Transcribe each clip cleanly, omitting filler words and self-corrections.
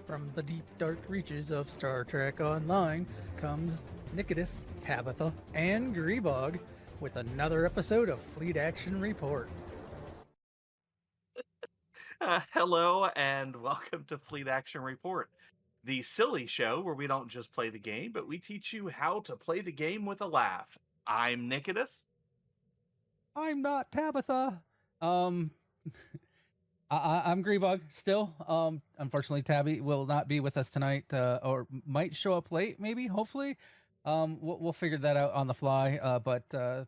From the deep, dark reaches of Star Trek Online comes Nikitas, Tabitha, and Greebog with another episode of Fleet Action Report. Hello and welcome to Fleet Action Report, the silly show where we don't just play the game, but we teach you how to play the game with a laugh. I'm Nikitas. I'm not Tabitha. I'm Greebog still. Unfortunately, Tabby will not be with us tonight, or might show up late, maybe, hopefully. We'll figure that out on the fly. But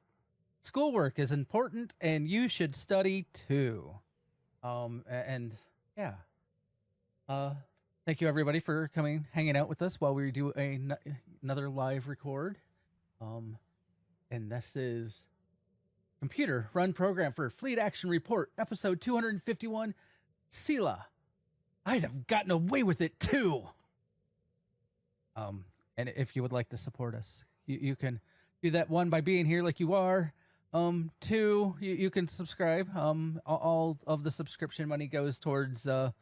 schoolwork is important, and you should study too. And yeah. Thank you everybody for hanging out with us while we do another live record. And this is Computer Run Program for Fleet Action Report, episode 251, Sela. I'd have gotten away with it too. And if you would like to support us, you can do that, one, by being here like you are. Two, you can subscribe. All of the subscription money goes towards our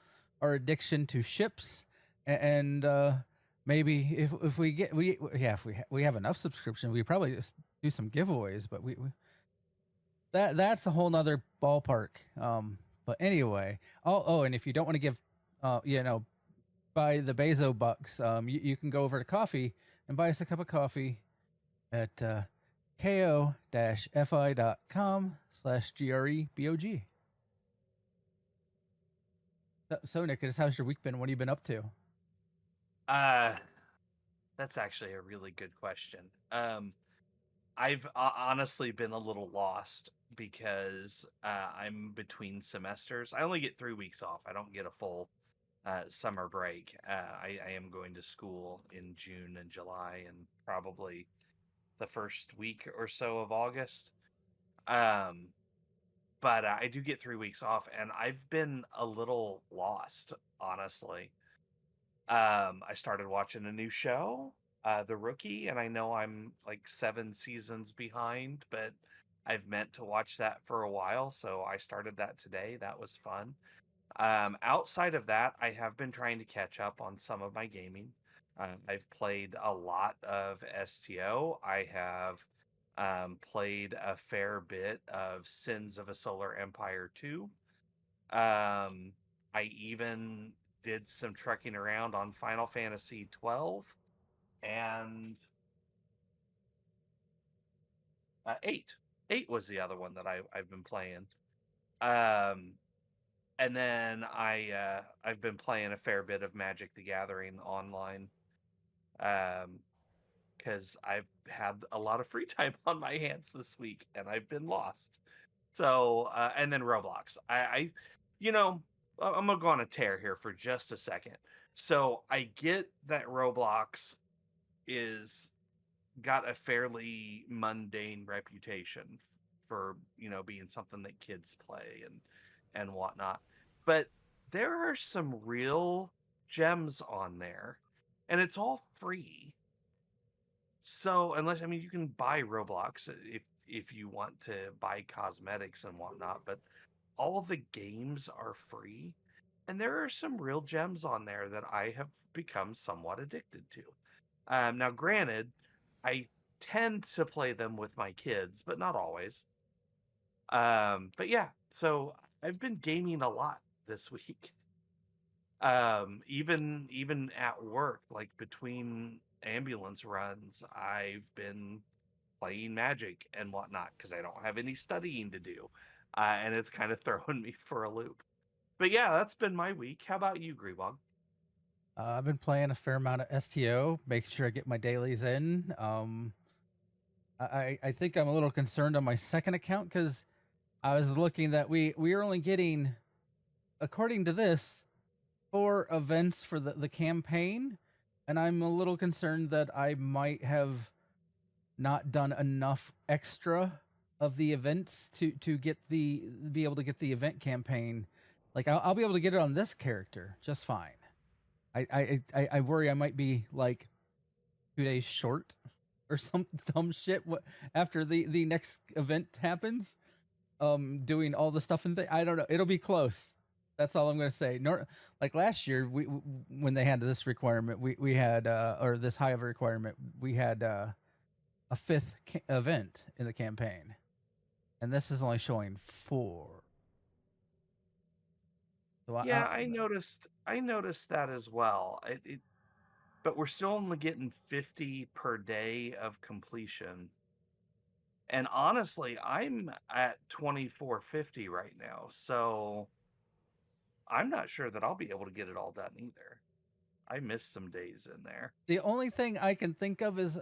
addiction to ships, and maybe if we have enough subscription, we probably just do some giveaways. But that's a whole nother ballpark. But anyway, and if you don't want to give, buy the Bezo bucks, you can go over to coffee and buy us a cup of coffee at ko-fi.com/GREBOG. So Nicholas, how's your week been? What have you been up to? That's actually a really good question. I've honestly been a little lost because I'm between semesters. I only get 3 weeks off. I don't get a full summer break. I am going to school in June and July and probably the first week or so of August. But I do get 3 weeks off, and I've been a little lost, honestly. I started watching a new show, The Rookie, and I know I'm like 7 seasons behind, but I've meant to watch that for a while, so I started that today. That was fun. Outside of that, I have been trying to catch up on some of my gaming. I've played a lot of STO. I have played a fair bit of Sins of a Solar Empire 2. I even did some trekking around on Final Fantasy 12 and 8. 8 was the other one that I've been playing. And then I've been playing a fair bit of Magic the Gathering online. Because I've had a lot of free time on my hands this week, and I've been lost. So, and then Roblox. I'm gonna go on a tear here for just a second. So I get that Roblox is got a fairly mundane reputation for being something that kids play and whatnot, but there are some real gems on there, and it's all free. So you can buy Roblox if you want to buy cosmetics and whatnot, but all the games are free, and there are some real gems on there that I have become somewhat addicted to. Now, granted, I tend to play them with my kids, but not always. But yeah, so I've been gaming a lot this week. Even at work, like between ambulance runs, I've been playing Magic and whatnot because I don't have any studying to do, and it's kind of throwing me for a loop. But yeah, that's been my week. How about you, Greebog? I've been playing a fair amount of STO, making sure I get my dailies in. I think I'm a little concerned on my second account because I was looking that we are only getting, according to this, 4 events for the campaign, and I'm a little concerned that I might have not done enough extra of the events to be able to get the event campaign. Like I'll be able to get it on this character just fine. I worry I might be like 2 days short or some dumb shit after the next event happens. Doing all the stuff I don't know. It'll be close. That's all I'm going to say. Like last year, when they had this requirement, we had or this high of a requirement, we had a fifth event in the campaign, and this is only showing 4. So Yeah, I noticed that as well. But we're still only getting 50 per day of completion. And honestly, I'm at 2450 right now. So I'm not sure that I'll be able to get it all done either. I missed some days in there. the only thing I can think of is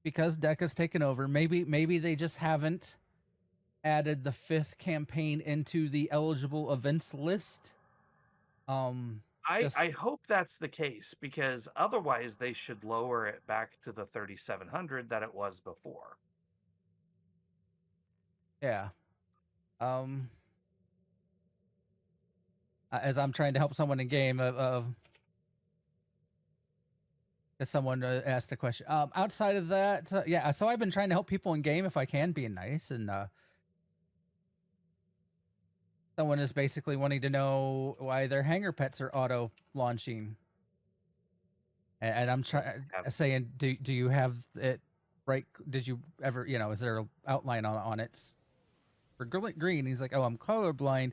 because Deca's taken over. Maybe they just haven't added the 5th campaign into the eligible events list. I hope that's the case, because otherwise they should lower it back to the 3700 that it was before. Yeah. As I'm trying to help someone in game, as someone asked a question. Outside of that, yeah. So I've been trying to help people in game if I can, being nice, and someone is basically wanting to know why their hanger pets are auto launching, and I'm saying, do you have it right? Did you ever, is there an outline on it for green? He's like, oh, I'm colorblind.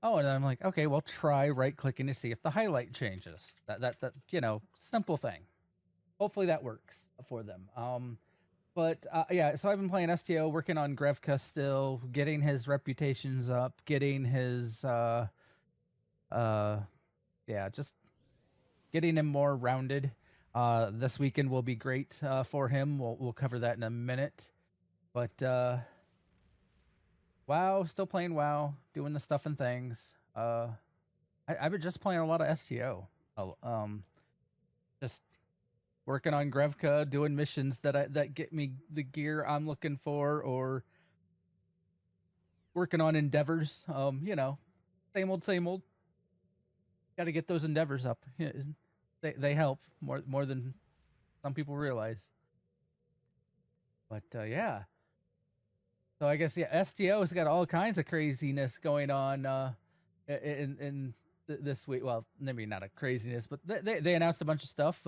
Oh, and I'm like, okay, well, try right clicking to see if the highlight changes. That simple thing. Hopefully that works for them. But yeah, so I've been playing STO, working on Grevka still, getting his reputations up, getting his just getting him more rounded. This weekend will be great for him. We'll cover that in a minute. But WoW, still playing WoW, doing the stuff and things. I've been just playing a lot of STO. Just working on Grevka, doing missions that get me the gear I'm looking for, or working on endeavors. Same old. Got to get those endeavors up. Yeah, they help more than some people realize. But yeah. So I guess STO's got all kinds of craziness going on in this week. Well, maybe not a craziness, but they announced a bunch of stuff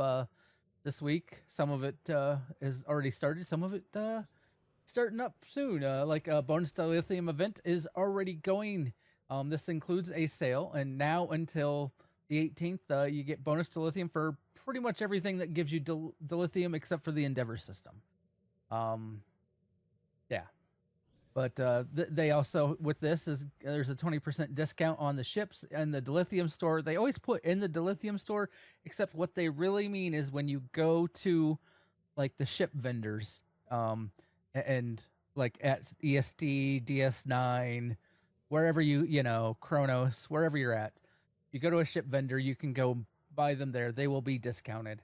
this week. Some of it has already started. Some of it starting up soon. Like a bonus Dilithium event is already going. This includes a sale, and now until the 18th, you get bonus Dilithium for pretty much everything that gives you Dilithium except for the Endeavor system. Yeah. But they also, with this, there's a 20% discount on the ships and the Dilithium store. They always put in the Dilithium store, except what they really mean is when you go to like the ship vendors, and like at ESD, DS9, wherever Kronos, wherever you're at, you go to a ship vendor, you can go buy them there. They will be discounted.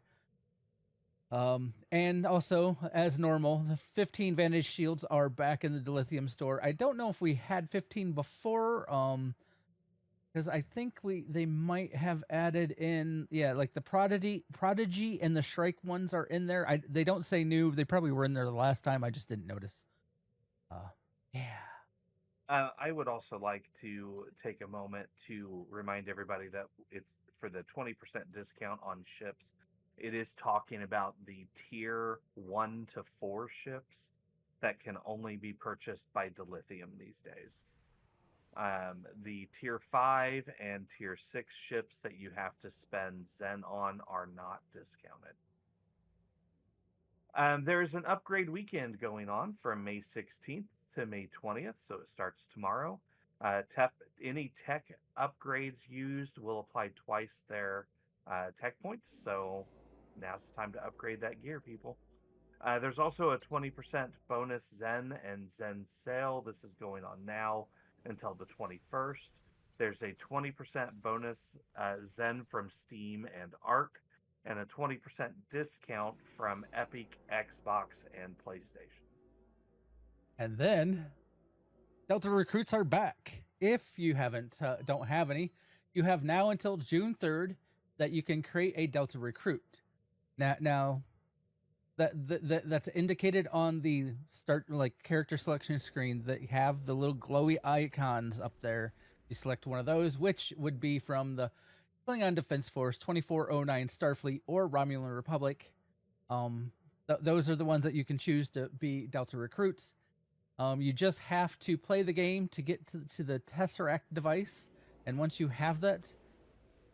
And also, as normal, the 15 Vantage Shields are back in the Dilithium store. I don't know if we had 15 before, because I think they might have added in, like the Prodigy and the Shrike ones are in there. They don't say new. They probably were in there the last time. I just didn't notice. Yeah. I would also like to take a moment to remind everybody that it's for the 20% discount on ships. It is talking about the tier 1 to 4 ships that can only be purchased by Dilithium these days. The tier 5 and tier 6 ships that you have to spend Zen on are not discounted. There is an upgrade weekend going on from May 16th to May 20th, so it starts tomorrow. Any tech upgrades used will apply twice their tech points, so now's the time to upgrade that gear, people. There's also a 20% bonus Zen and Zen sale. This is going on now until the 21st. There's a 20% bonus Zen from Steam and Arc, and a 20% discount from Epic, Xbox, and PlayStation. And then Delta recruits are back. If you don't have any, you have now until June 3rd that you can create a Delta recruit. Now that's indicated on the start, like, character selection screen, that have the little glowy icons up there You select one of those, which would be from the Klingon Defense Force, 2409 Starfleet, or Romulan Republic. Those are the ones that you can choose to be Delta recruits. You just have to play the game to get to the Tesseract device, and once you have that,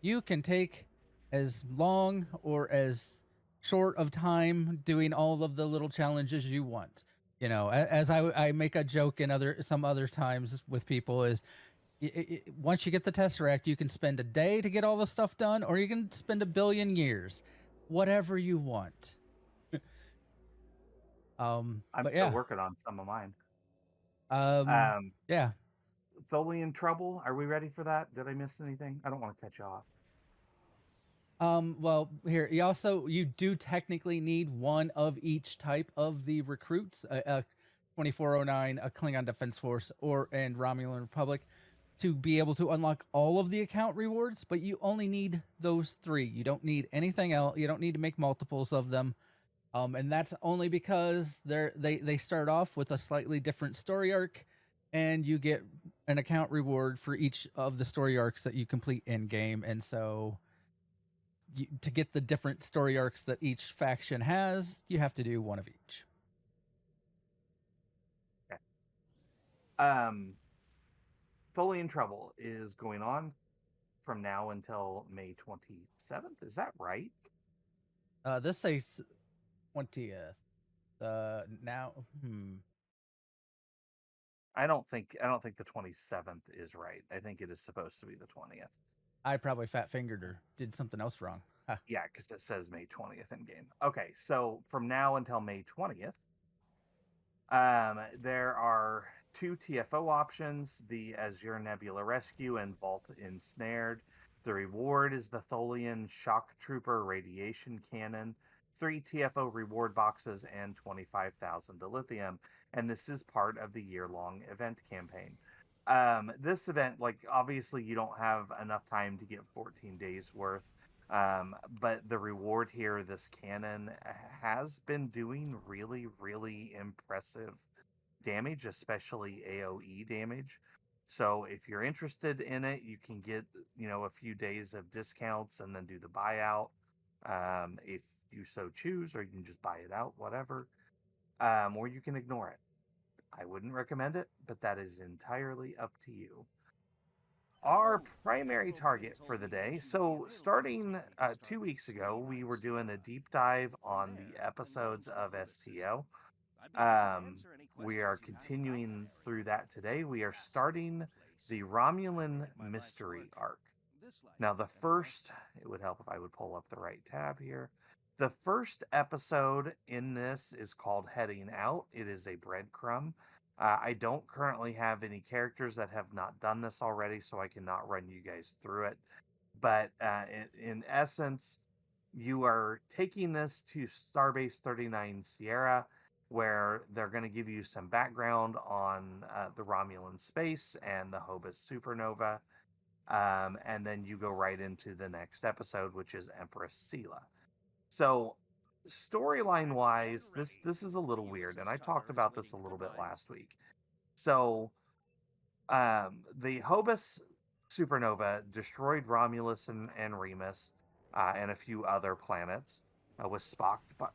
you can take as long or as short of time doing all of the little challenges you want. You know, as I make a joke in some other times with people is once you get the Tesseract, you can spend a day to get all the stuff done, or you can spend a billion years, whatever you want. I'm But still yeah, working on some of mine. yeah. Tholian Trouble. Are we ready for that? Did I miss anything? I don't want to cut you off. Well, here you do technically need one of each type of the recruits, a 2409, a Klingon Defense Force, and Romulan Republic, to be able to unlock all of the account rewards. But you only need those three. You don't need anything else. You don't need to make multiples of them. And that's only because they start off with a slightly different story arc, and you get an account reward for each of the story arcs that you complete in game. And so to get the different story arcs that each faction has, you have to do one of each. Okay. Tholian Trouble is going on from now until May 27th. Is that right? This says 20th. Now, I don't think the 27th is right. I think it is supposed to be the 20th. I probably fat fingered or did something else wrong. Yeah, because it says May 20th in game. Okay, so from now until May 20th, there are 2 TFO options: the Azure Nebula Rescue and Vault Ensnared. The reward is the Tholian Shock Trooper Radiation Cannon, 3 TFO reward boxes, and 25,000 dilithium. And this is part of the year-long event campaign. This event, like, obviously you don't have enough time to get 14 days worth. But the reward here, this cannon, has been doing really, really impressive damage, especially AoE damage. So if you're interested in it, you can get, a few days of discounts and then do the buyout, if you so choose, or you can just buy it out, whatever. Or you can ignore it. I wouldn't recommend it, but that is entirely up to you. Our primary target for the day. So, starting 2 weeks ago, we were doing a deep dive on the episodes of STO. We are continuing through that today. We are starting the Romulan Mystery arc. Now, it would help if I would pull up the right tab here. The first episode in this is called Heading Out. It is a breadcrumb. I don't currently have any characters that have not done this already, so I cannot run you guys through it. But in essence, you are taking this to Starbase 39 Sierra, where they're going to give you some background on the Romulan space and the Hobus supernova. And then you go right into the next episode, which is Empress Sela. So, storyline wise, this is a little weird, and I talked about this a little bit last week. So, the Hobus supernova destroyed Romulus and Remus, and a few other planets. Was stopped by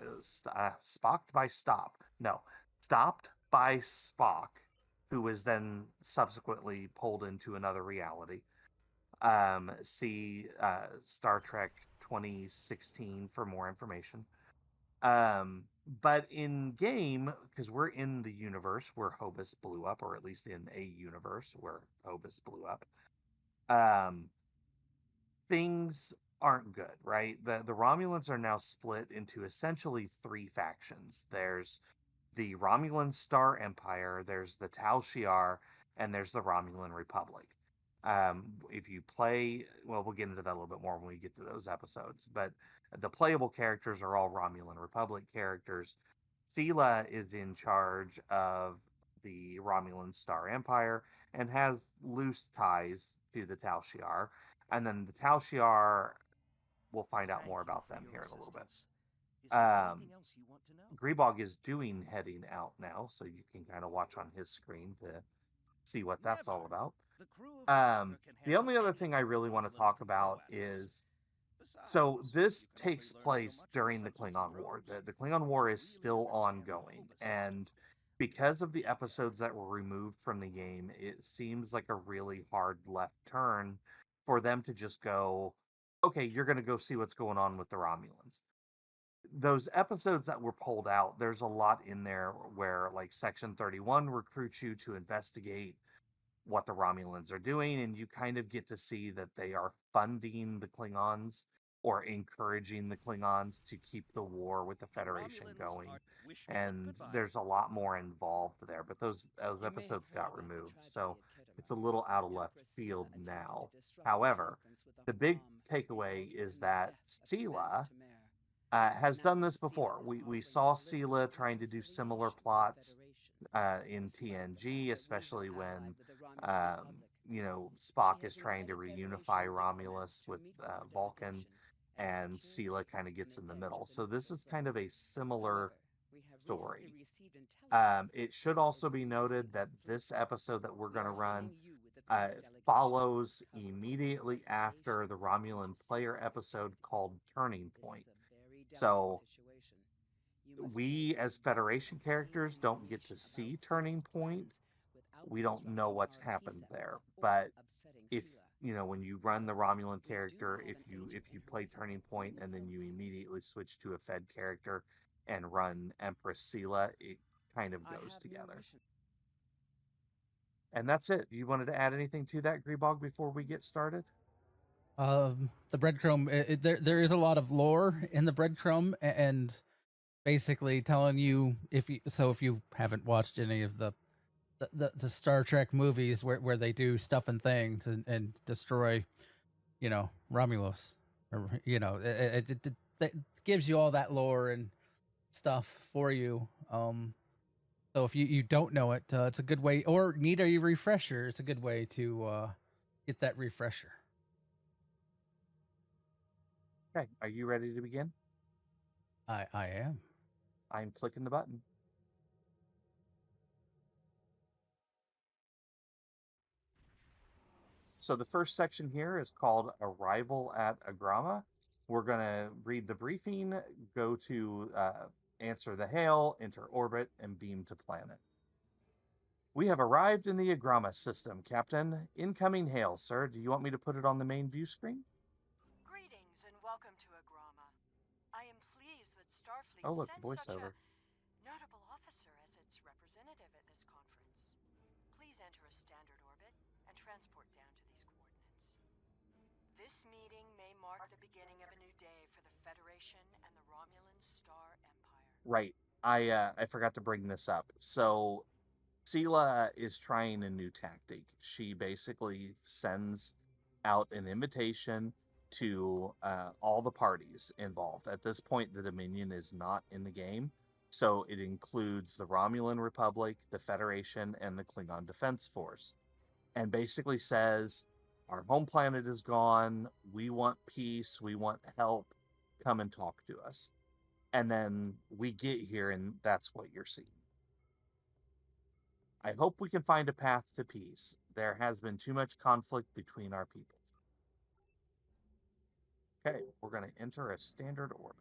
Spock, who was then subsequently pulled into another reality. See Star Trek 2016 for more information. But in game, because we're in the universe where Hobus blew up, or at least in a universe where Hobus blew up, things aren't good, right? The Romulans are now split into essentially 3 factions. There's the Romulan Star Empire, there's the Tal Shiar, and there's the Romulan Republic. If you play, well, we'll get into that a little bit more when we get to those episodes, but the playable characters are all Romulan Republic characters. Sela is in charge of the Romulan Star Empire and has loose ties to the Tal Shiar. And then the Tal Shiar, we'll find out more about them here in a little bit. Greebog is doing Heading Out now, so you can kind of watch on his screen to see what that's all about. The only other thing I really want to talk about is, so this takes place during the Klingon War. The Klingon War is still ongoing, and because of the episodes that were removed from the game, it seems like a really hard left turn for them to just go, okay, you're going to go see what's going on with the Romulans. Those episodes that were pulled out, there's a lot in there where, like, Section 31 recruits you to investigate what the Romulans are doing, and you kind of get to see that they are funding the Klingons or encouraging the Klingons to keep the war with the Federation going. And there's a lot more involved there, but those episodes got removed, so it's a little out of left field now. However, the big takeaway is that Sela has done this before. We saw Sela trying to do similar plots in TNG, especially when Spock is trying to reunify Romulus with Vulcan, and Sela kind of gets in the middle. So this is kind of a similar story. It should also be noted that this episode that we're going to run follows immediately after the Romulan player episode called Turning Point. So we as Federation characters don't get to see Turning Point. We don't know what's happened there. But if when you run the Romulan character, if you play Turning Point and then you immediately switch to a Fed character and run Empress Sela, it kind of goes together. And that's it. You wanted to add anything to that, Greebog, before we get started? The breadcrumb. There is a lot of lore in the breadcrumb, and basically telling you if you haven't watched any of the Star Trek movies where they do stuff and things and destroy, Romulus, or it gives you all that lore and stuff for you. So if you don't know it, it's a good way, or need a refresher. It's a good way to get that refresher. Okay, are you ready to begin? I am. I'm clicking the button. So the first section here is called Arrival at Agrama. We're going to read the briefing, go to answer the hail, enter orbit, and beam to planet. We have arrived in the Agrama system, Captain. Incoming hail, sir. Do you want me to put it on the main view screen? Greetings and welcome to Agrama. I am pleased that Starfleet look, sent voiceover. such a notable officer as its representative at this conference. Please enter a standard orbit and transport down to these coordinates. This meeting may mark the beginning of a new day for the Federation and the Romulan Star Empire. Right. I forgot to bring this up. So Sela is trying a new tactic. She basically sends out an invitation to all the parties involved. At this point, the Dominion is not in the game, so it includes the Romulan Republic, the Federation, and the Klingon Defense Force, and basically says, our home planet is gone, we want peace, we want help, come and talk to us. And then we get here, and that's what you're seeing. I hope we can find a path to peace. There has been too much conflict between our peoples. Okay, we're going to enter a standard orbit.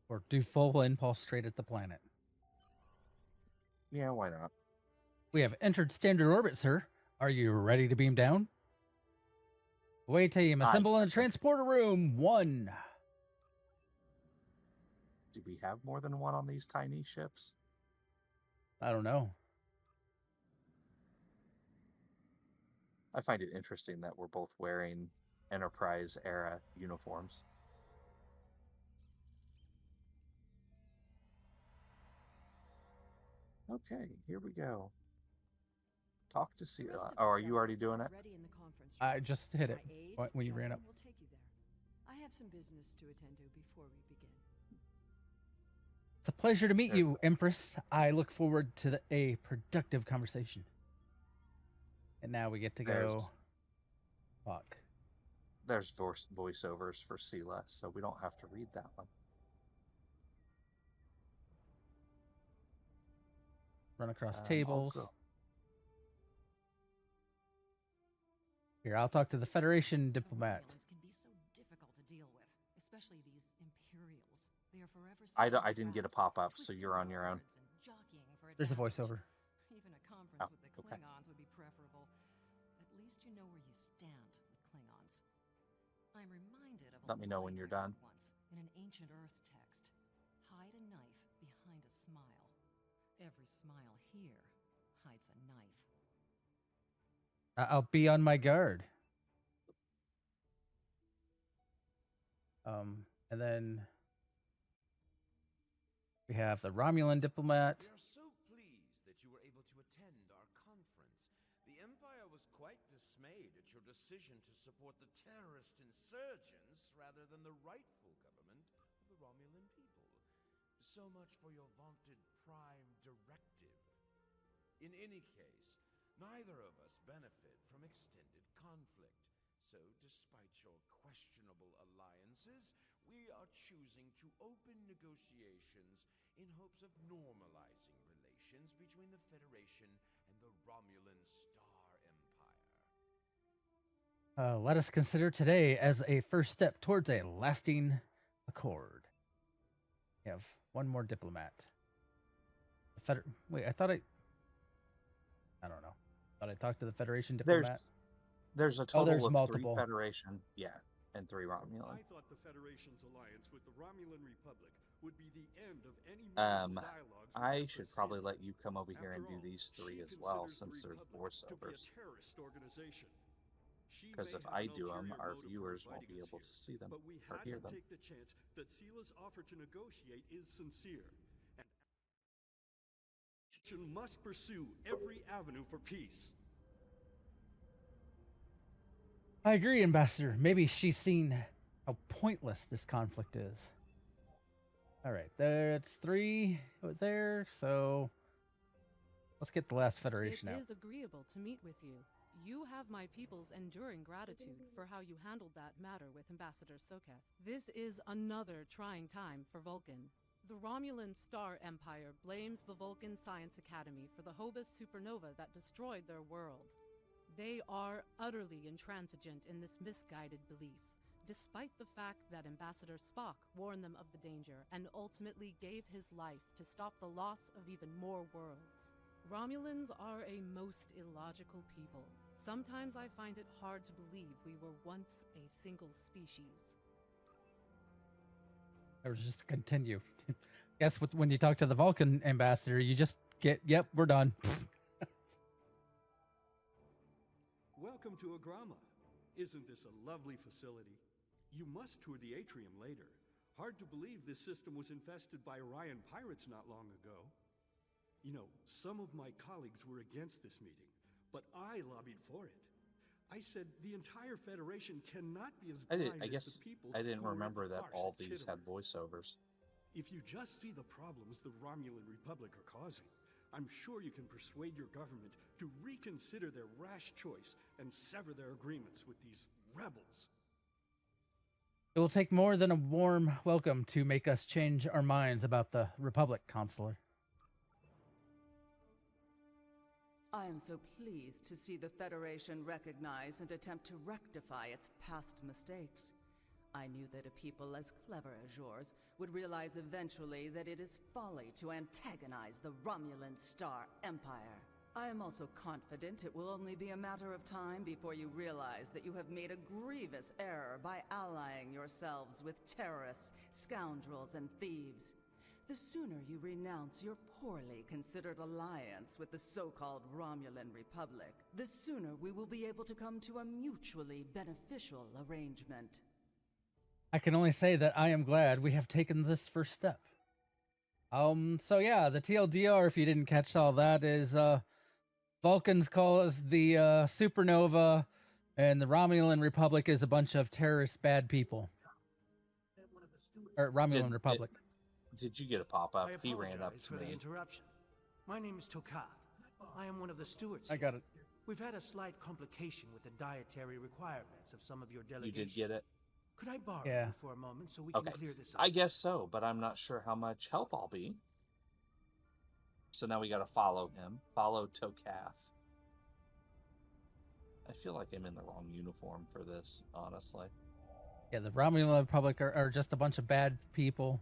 Or do full impulse straight at the planet. Yeah, why not? We have entered standard orbit, sir. Are you ready to beam down? Away team, assemble in the transporter room 1. Do we have more than one on these tiny ships? I don't know. I find it interesting that we're both wearing Enterprise era uniforms. Okay, here we go. Talk to Sela. Oh, are you already doing it? I just hit it when you ran up. I have some business to attend to before we begin. It's a pleasure to meet you, Empress. I look forward to a productive conversation. And now we get to go talk. there's voiceovers for Sela, so we don't have to read that one. Run across tables. Here, I'll talk to the Federation diplomat. The Romulans can be so difficult to deal with, especially these Imperials. They are forever I didn't get a pop-up, so you're on your own. There's a voiceover. Even a conference with the okay. Klingons would be preferable. At least you know where you stand with Klingons. I'm reminded of Let me know when you're done. Once in an ancient Earth text. Hide a knife behind a smile. Every smile here hides a knife. I'll be on my guard. And then we have the Romulan diplomat. We are so pleased that you were able to attend our conference. The Empire was quite dismayed at your decision to support the terrorist insurgents rather than the rightful government of the Romulan people. So much for your vaunted prime directive. In any case, neither of us benefit from extended conflict. So, despite your questionable alliances, we are choosing to open negotiations in hopes of normalizing relations between the Federation and the Romulan Star Empire. Let us consider today as a first step towards a lasting accord. We have one more diplomat. Wait, I don't know. Thought I talked to the Federation diplomat. There's a total of multiple. 3 Federation, and 3 Romulan. I thought the Federation's alliance with the Romulan Republic would be the end of any dialogues. I should probably let you come over here and do these 3 as well, since there's voiceovers. Because if I do them, our viewers won't be able to see them but we or had hear to them. take the chance that Sela's offer to negotiate is sincere, and must pursue every avenue for peace. I agree, Ambassador. Maybe she's seen how pointless this conflict is. All right, it's 3 there, so let's get the last Federation out. It is agreeable to meet with you. You have my people's enduring gratitude for how you handled that matter with Ambassador Soketh. This is another trying time for Vulcan. The Romulan Star Empire blames the Vulcan Science Academy for the Hobus supernova that destroyed their world. They are utterly intransigent in this misguided belief, despite the fact that Ambassador Spock warned them of the danger and ultimately gave his life to stop the loss of even more worlds. Romulans are a most illogical people. Sometimes I find it hard to believe we were once a single species. Or just continue. Guess when you talk to the Vulcan ambassador, you just get, yep, we're done. Welcome to Agrama. Isn't this a lovely facility? You must tour the atrium later. Hard to believe this system was infested by Orion pirates not long ago. You know, some of my colleagues were against this meeting, but I lobbied for it. I said the entire Federation cannot be as blind as the people. I didn't who are remember at the that farce all at these had Chittimer. voiceovers. If you just see the problems the Romulan Republic are causing, I'm sure you can persuade your government to reconsider their rash choice and sever their agreements with these rebels. It will take more than a warm welcome to make us change our minds about the Republic, Consular. I am so pleased to see the Federation recognize and attempt to rectify its past mistakes. I knew that a people as clever as yours would realize eventually that it is folly to antagonize the Romulan Star Empire. I am also confident it will only be a matter of time before you realize that you have made a grievous error by allying yourselves with terrorists, scoundrels, and thieves. The sooner you renounce your poorly considered alliance with the so-called Romulan Republic, the sooner we will be able to come to a mutually beneficial arrangement. I can only say that I am glad we have taken this first step. So yeah, the TLDR, if you didn't catch all that, is Vulcans call us the supernova, and the Romulan Republic is a bunch of terrorist bad people. Or Romulan Republic. Did you get a pop-up? I He ran up apologize to for the me. interruption. My name is Tokav. I am one of the stewards. I got it. We've had a slight complication with the dietary requirements of some of your You delegation. did get it? Could I borrow Yeah. you for a moment so we Okay. can clear this up? I guess so, but I'm not sure how much help I'll be. So now we got to follow him. Follow Tokath. I feel like I'm in the wrong uniform for this, honestly. Yeah, the Romulan Republic are just a bunch of bad people,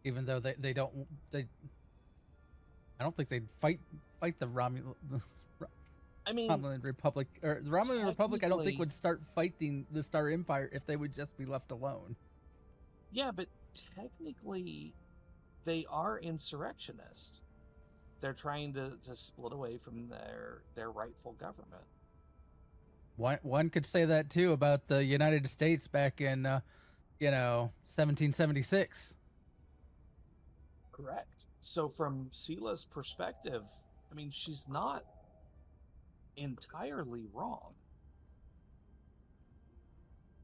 even though they don't I don't think they'd fight the Romulan Republic, or the Romulan Republic. I don't think would start fighting the Star Empire if they would just be left alone. Yeah, but technically, they are insurrectionists. They're trying to split away from their rightful government. One could say that too about the United States back in 1776. Correct. So from Sela's perspective, I mean, she's not entirely wrong.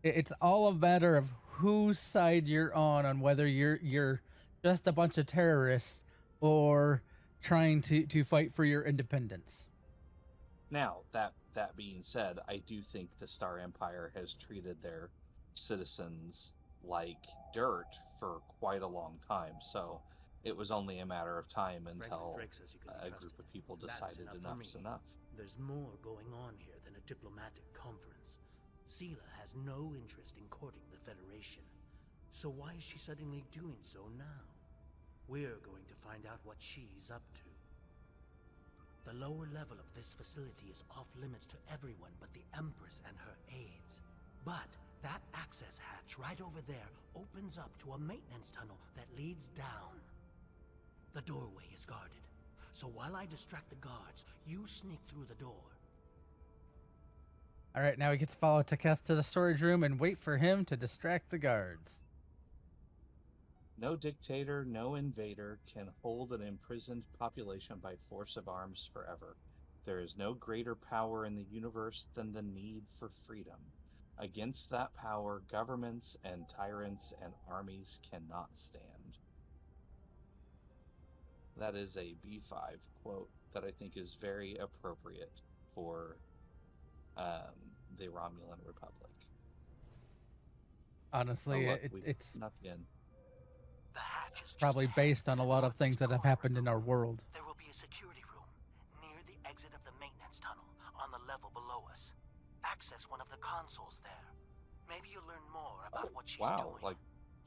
It's all a matter of whose side you're on whether you're just a bunch of terrorists or trying to fight for your independence. Now, that being said, I do think the Star Empire has treated their citizens like dirt for quite a long time, so it was only a matter of time until a group of people decided enough's enough. There's more going on here than a diplomatic conference. Sela has no interest in courting the Federation. So why is she suddenly doing so now? We're going to find out what she's up to. The lower level of this facility is off limits to everyone but the Empress and her aides. But that access hatch right over there opens up to a maintenance tunnel that leads down. The doorway is guarded. So while I distract the guards, you sneak through the door. All right, now we get to follow Tokath to the storage room and wait for him to distract the guards. No dictator, no invader can hold an imprisoned population by force of arms forever. There is no greater power in the universe than the need for freedom. Against that power, governments and tyrants and armies cannot stand. That is a B5 quote that I think is very appropriate for the Romulan Republic. Honestly, look, it's snuck in. The hatch is probably based on a lot of things that have happened in our world. There will be a security room near the exit of the maintenance tunnel on the level below us. Access one of the consoles there. Maybe you'll learn more about what she's doing. Like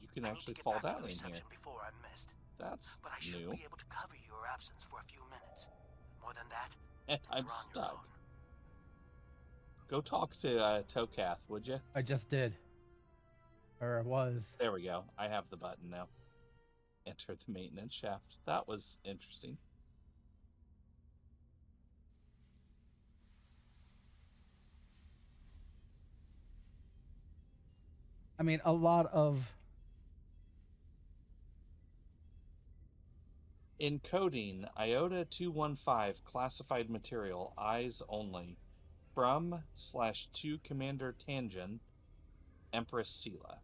you can actually fall down in here. Before I'm missed. That's but I should new. be able to cover your absence for a few minutes. More than that, I'm stuck. Go talk to Tokath, would you? I just did. Or I was. There we go. I have the button now. Enter the maintenance shaft. That was interesting. I mean, a lot of... Encoding IOTA 215 classified material, eyes only. From/to Commander Tangen, Empress Sela.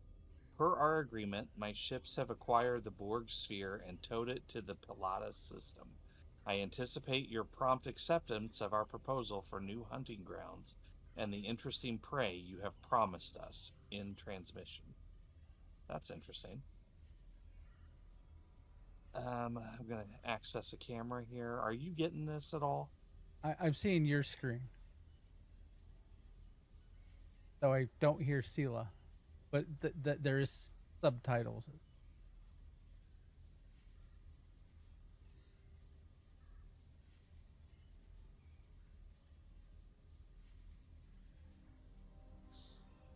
Per our agreement, my ships have acquired the Borg sphere and towed it to the Pilatus system. I anticipate your prompt acceptance of our proposal for new hunting grounds and the interesting prey you have promised us in transmission. That's interesting. I'm going to access a camera here. Are you getting this at all? I'm seeing your screen. Though I don't hear Sela. But there is subtitles.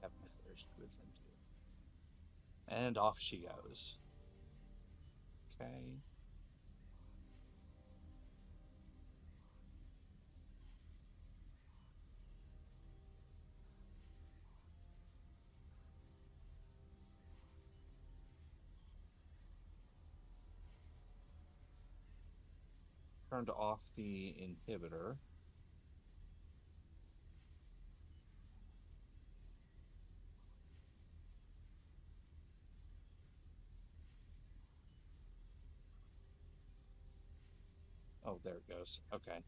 Have my thirst to attend to. And off she goes. Okay. Turned off the inhibitor. Oh, there it goes. Okay.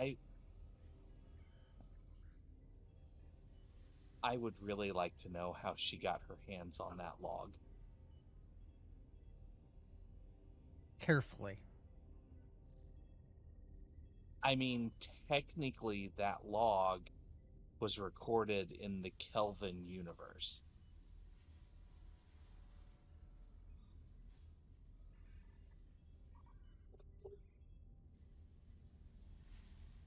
I I would really like to know how she got her hands on that log. Carefully. I mean, technically, that log was recorded in the Kelvin universe.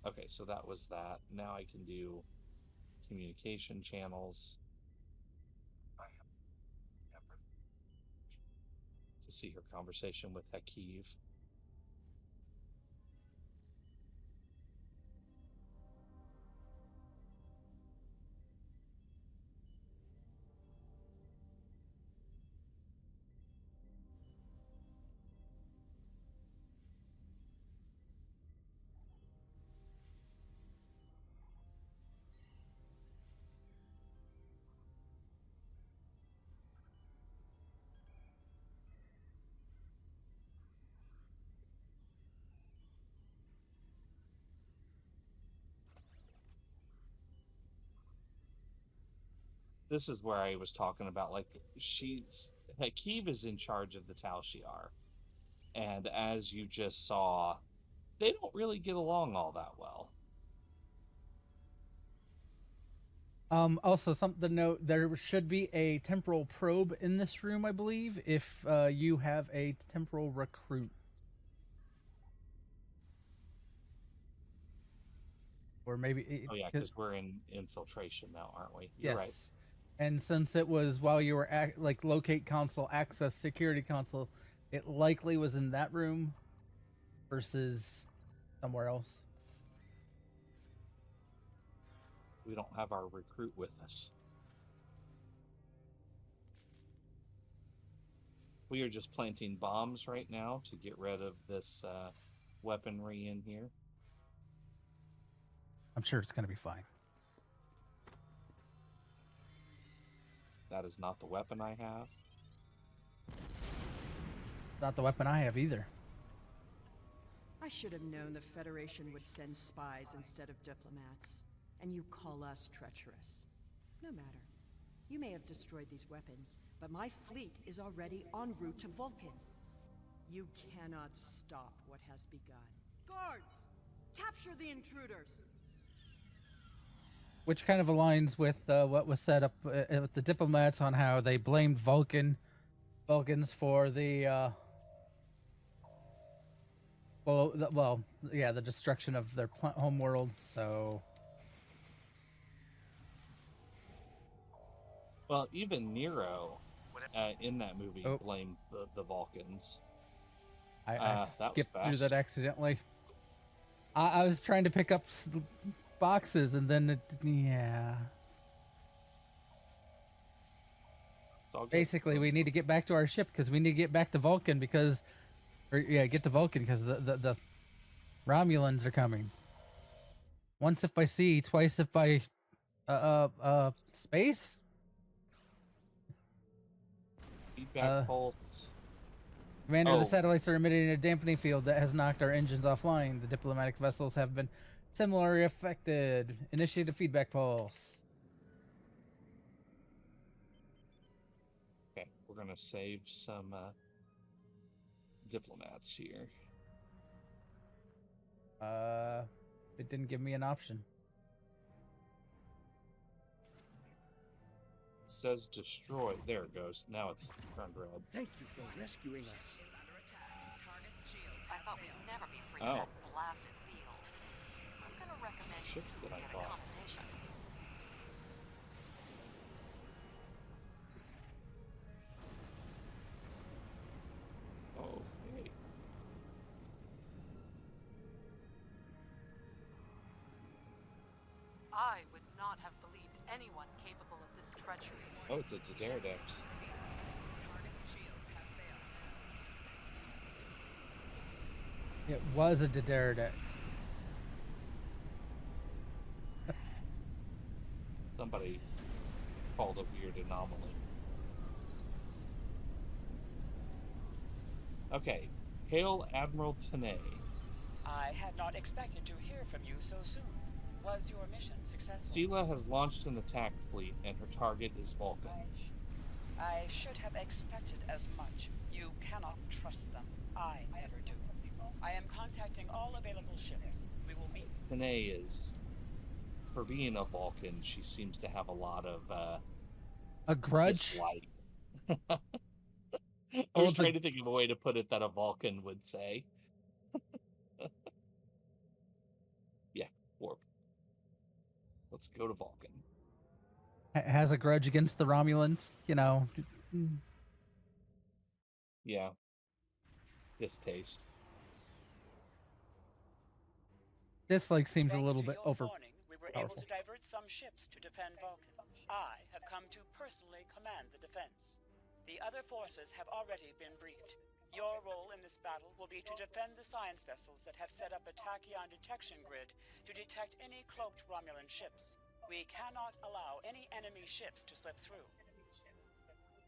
Okay, so that was that. Now I can do communication channels to see her conversation with Hakiv. This is where I was talking about, like, Hakiv is in charge of the Tal Shiar. And as you just saw, they don't really get along all that well. Also, something to note: there should be a temporal probe in this room, I believe, if you have a temporal recruit. Or maybe. Oh yeah, because we're in infiltration now, aren't we? You're right. Yes. And since it was while you were like locate console, access security console, it likely was in that room versus somewhere else. We don't have our recruit with us. We are just planting bombs right now to get rid of this weaponry in here. I'm sure it's going to be fine. That is not the weapon I have. Not the weapon I have either. I should have known the Federation would send spies instead of diplomats. And you call us treacherous. No matter. You may have destroyed these weapons, but my fleet is already en route to Vulcan. You cannot stop what has begun. Guards! Capture the intruders! Which kind of aligns with what was set up with the diplomats on how they blamed Vulcans for the the destruction of their home world. So, well, even Nero in that movie blamed the Vulcans. I skipped through that accidentally. I was trying to pick up boxes and then basically we need to get back to our ship because we need to get back to Vulcan because get to Vulcan because the Romulans are coming. Once if by sea, twice if by space. Feedback pulse. Commander, the satellites are emitting a dampening field that has knocked our engines offline. The diplomatic vessels have been similarly affected. Initiate a feedback pulse. Okay, we're gonna save some diplomats here. It didn't give me an option. It says destroy. There it goes. Now it's turned red. Thank you for rescuing us. I thought we'd never be free of that blasted field. I'm gonna recommend ships that I get thought. a commendation. Okay. I would not have believed anyone capable of this treachery. Oh, it's a Pterodex. It was a Pterodex. Somebody called a weird anomaly. Okay. Hail Admiral Tanay. I had not expected to hear from you so soon. Was your mission successful? Sela has launched an attack fleet, and her target is Vulcan. I should have expected as much. You cannot trust them. I never do. I am contacting all available ships. We will meet. Panay is, for being a Vulcan, she seems to have a lot of A grudge? dislike. I was trying to think of a way to put it that a Vulcan would say. Yeah, warp. Let's go to Vulcan. Has a grudge against the Romulans, you know. Yeah. Distaste. This like seems a Thanks little to bit your over. warning, we were able to divert some ships to defend Vulcan. I have come to personally command the defense. The other forces have already been briefed. Your role in this battle will be to defend the science vessels that have set up a tachyon detection grid to detect any cloaked Romulan ships. We cannot allow any enemy ships to slip through.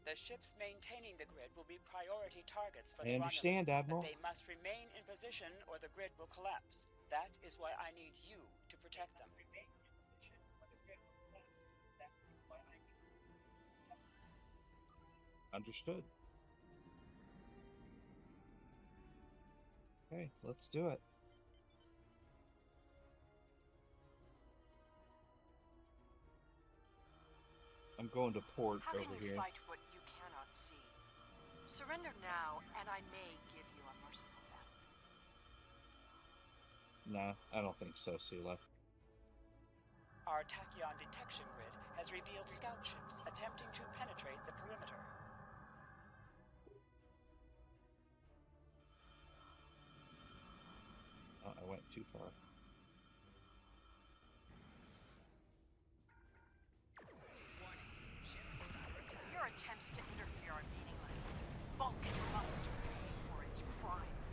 The ships maintaining the grid will be priority targets for the Romulans. I understand, Admiral. But they must remain in position or the grid will collapse. That is why I need you to protect them. Understood. Okay, let's do it. I'm going to port How over can you here. fight what you cannot see? Surrender now, and I may give you a merciful death. Nah, I don't think so, Sela. Our tachyon detection grid has revealed scout ships attempting to penetrate the perimeter. Oh, I went too far. Your attempts to interfere are meaningless. Vulcan must pay for its crimes.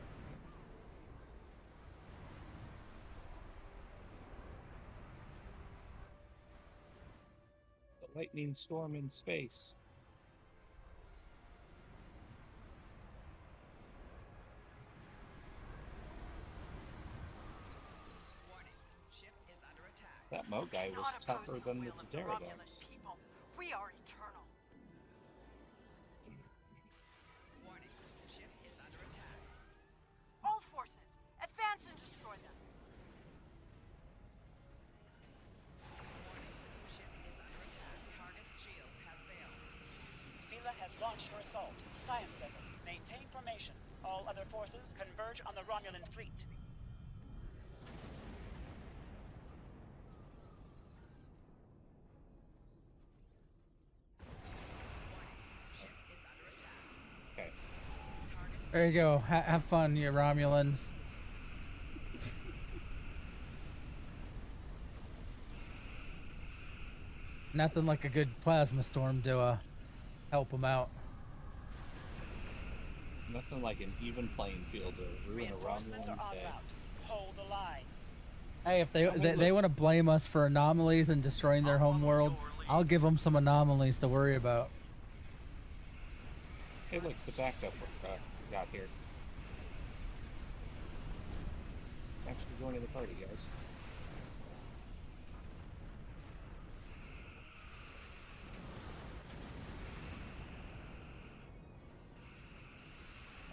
The lightning storm in space. That Mo guy was tougher than the pterodactyls. People, we are eternal. All forces, advance and destroy them. Sela has launched her assault. Science vessels, maintain formation. All other forces converge on the Romulan fleet. Okay. There you go. Have fun, you Romulans. Nothing like a good plasma storm to help them out. Nothing like an even playing field to ruin a Reinforcements are Romulan's en day. route. Hold the line. Hey, if they want to blame us for anomalies and destroying their home world, I'll give them some anomalies to worry about. Hey, look, the backup got here. Thanks for joining the party, guys.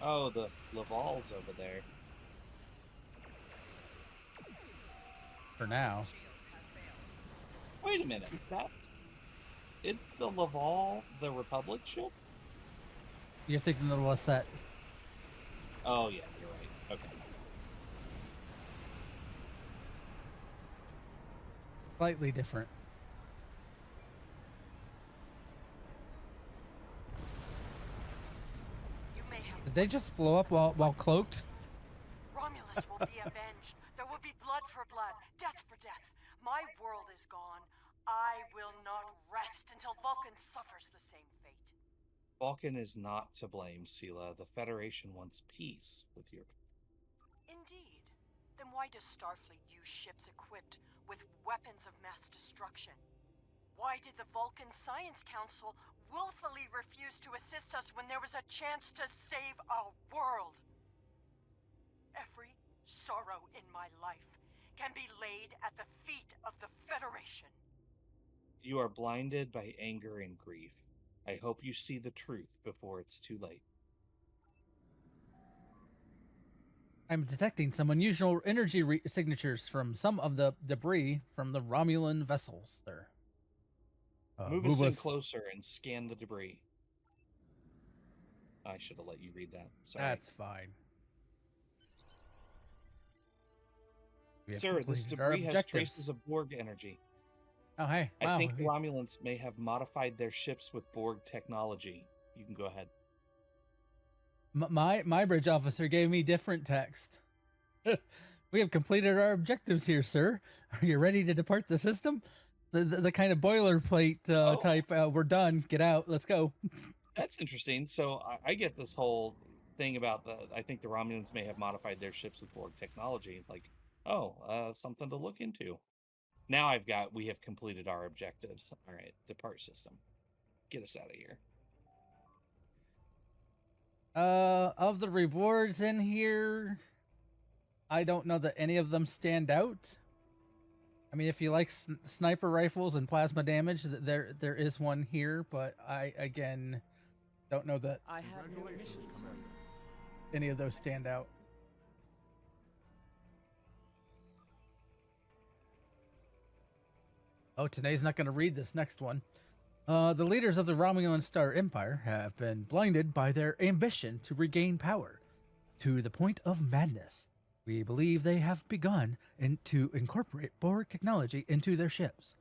Oh, the Laval's over there. For now. Wait a minute, is the Laval the Republic ship? You're thinking of the Lassette. Oh yeah, you're right. Okay. Slightly different. You may have. Did they just blow up while cloaked? Romulus will be avenged. There will be blood for blood, death for death. My world is gone. I will not rest until Vulcan suffers the same fate. Vulcan is not to blame, Sela. The Federation wants peace with your... Indeed. Then why does Starfleet use ships equipped with weapons of mass destruction? Why did the Vulcan Science Council willfully refuse to assist us when there was a chance to save our world? Every sorrow in my life can be laid at the feet of the Federation. You are blinded by anger and grief. I hope you see the truth before it's too late. I'm detecting some unusual energy signatures from some of the debris from the Romulan vessels there. Move us in closer and scan the debris. I should have let you read that. Sorry. That's fine. Sir, this debris has traces of Borg energy. Oh, hey. I think the Romulans may have modified their ships with Borg technology. You can go ahead. My bridge officer gave me different text. We have completed our objectives here, sir. Are you ready to depart the system? The kind of boilerplate type, we're done. Get out. Let's go. That's interesting. So I get this whole thing about I think the Romulans may have modified their ships with Borg technology. Like, something to look into. Now we have completed our objectives. All right, depart system. Get us out of here. Of the rewards in here, I don't know that any of them stand out. I mean, if you like sniper rifles and plasma damage, there is one here, but I, again, don't know that I have new missions. any of those stand out. Oh, Tanae's not going to read this next one. The leaders of the Romulan Star Empire have been blinded by their ambition to regain power to the point of madness. We believe they have begun to incorporate Borg technology into their ships.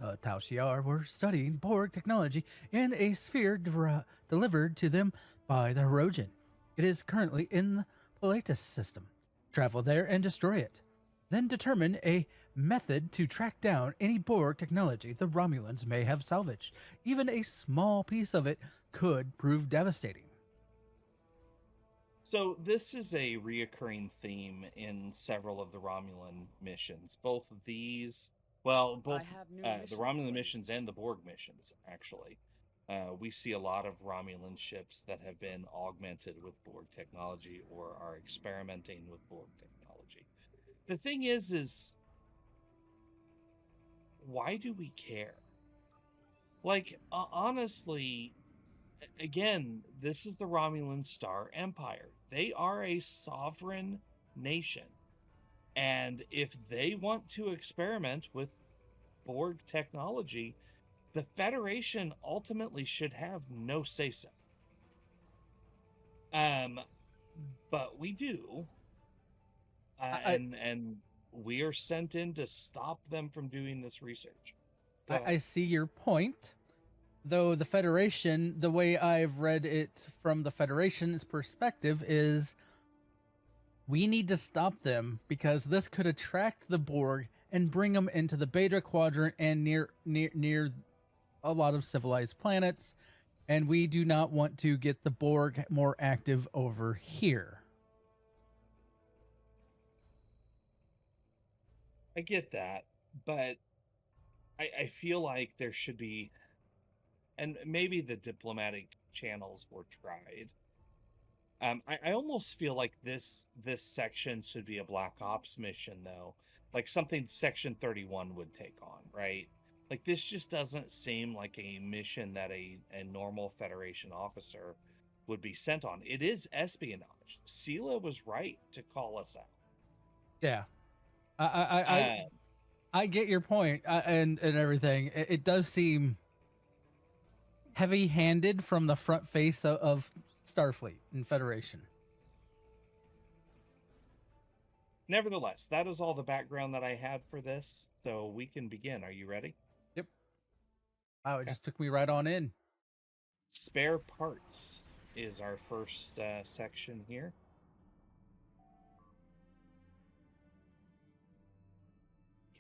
The Tau Shiar were studying Borg technology in a sphere delivered to them by the Hirogen. It is currently in the Pilatus system. Travel there and destroy it. Then determine a method to track down any Borg technology the Romulans may have salvaged. Even a small piece of it could prove devastating. So this is a reoccurring theme in several of the Romulan missions. Both of these, the Romulan missions and the Borg missions, actually. We see a lot of Romulan ships that have been augmented with Borg technology or are experimenting with Borg technology. The thing is why do we care? Like, honestly, again, this is the Romulan Star Empire. They are a sovereign nation. And if they want to experiment with Borg technology, the Federation ultimately should have no say-so. But we do. And we are sent in to stop them from doing this research. I see your point. Though the Federation, the way I've read it from the Federation's perspective is we need to stop them because this could attract the Borg and bring them into the Beta Quadrant and near a lot of civilized planets. And we do not want to get the Borg more active over here. I get that, but I feel like there should be, and maybe the diplomatic channels were tried. I almost feel like this section should be a Black Ops mission, though, like something Section 31 would take on, right? Like, this just doesn't seem like a mission that a normal Federation officer would be sent on. It is espionage. Sela was right to call us out. Yeah. I get your point and everything. It does seem heavy-handed from the front face of Starfleet and Federation. Nevertheless, that is all the background that I had for this, so we can begin. Are you ready? Yep. Wow, it just took me right on in. Spare parts is our first section here.